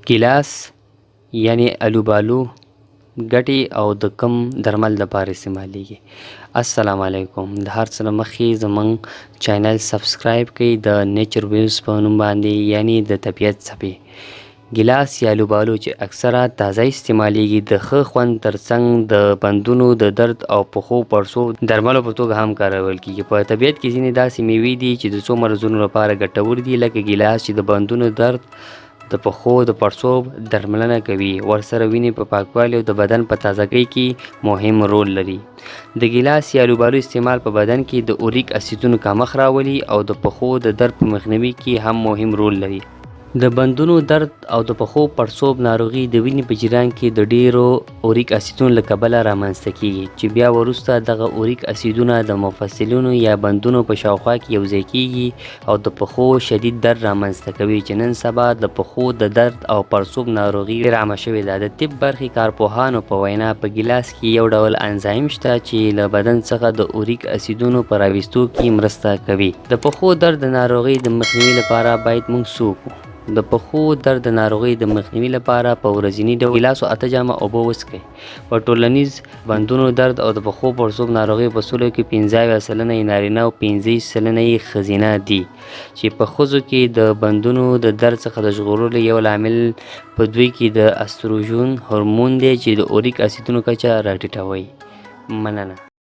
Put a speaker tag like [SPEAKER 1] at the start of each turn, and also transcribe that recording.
[SPEAKER 1] ګیلاس یعنی الوبالو ګټې او د کم درمل لپاره استعمالیږي. السلام علیکم. د هر څه نه مخکې زموږ چینل سبسکرایب کړئ د نیچر ویوز په نوم باندې، یعنی د طبیعت څپې. ګیلاس یا الوبالو چې اکثره تازه استعمالیږي د ښه خوند ترڅنګ د بندونو د درد او پښو پړسوب درملو په توګه هم کارول کیږي. په طبیعت کې ځینې داسې میوې دي چې د څو مرضونو لپاره ګټور دي، لکه ګیلاس چې د بندونو درد، د پښو د پړسوب درملنه کوي. ورسره وینې په پاکوالي او د بدن په تازګۍ کې مهم رول لري. د ګیلاس یا الوبالو استعمال په بدن کې د اوریک اسیدونو کمښت راولي او د پښو د درد په مخنیوي کې هم مهم رول لري. د بندونو درد او د پښو پړسوب ناروغي د وینې په جریان کې د ډیرو اوریک اسیدونو له کبله رامنځته کیږي، چې بیا وروسته دغه اوریک اسیدونه د مفصلونو یا بندونو په شاوخوا کې یوځای کیږي او د پښو شدید درد رامنځته کوي، چې نن سبا د پښو د درد او پړسوب ناروغي عامه شوې ده. د طب برخې کارپوهانو په وینا په ګیلاس کې یو ډول انزایم شته چې له بدن څخه د اوریک اسیدونو په راویستو کې مرسته کوي. د پښو درد د ناروغۍ د مخنیوي لپاره باید موږ څه وکړو؟ د پښو درد د ناروغۍ د مخنیوي لپاره په ورځني ډول ګیلاس او 8 جامه اوبه وڅښئ. په ټولنیز بندونو درد او د پښو پړسوب ناروغۍ په سلو کې 15% یې نارینه او 15% یې ښځینه دي، چې په ښځو کې د بندونو د درد څخه د ژغورلو یو لامل په دوی کې د استروژن هورمون دی چې د اوریک اسیدونو کچه راټیټوي. مننه.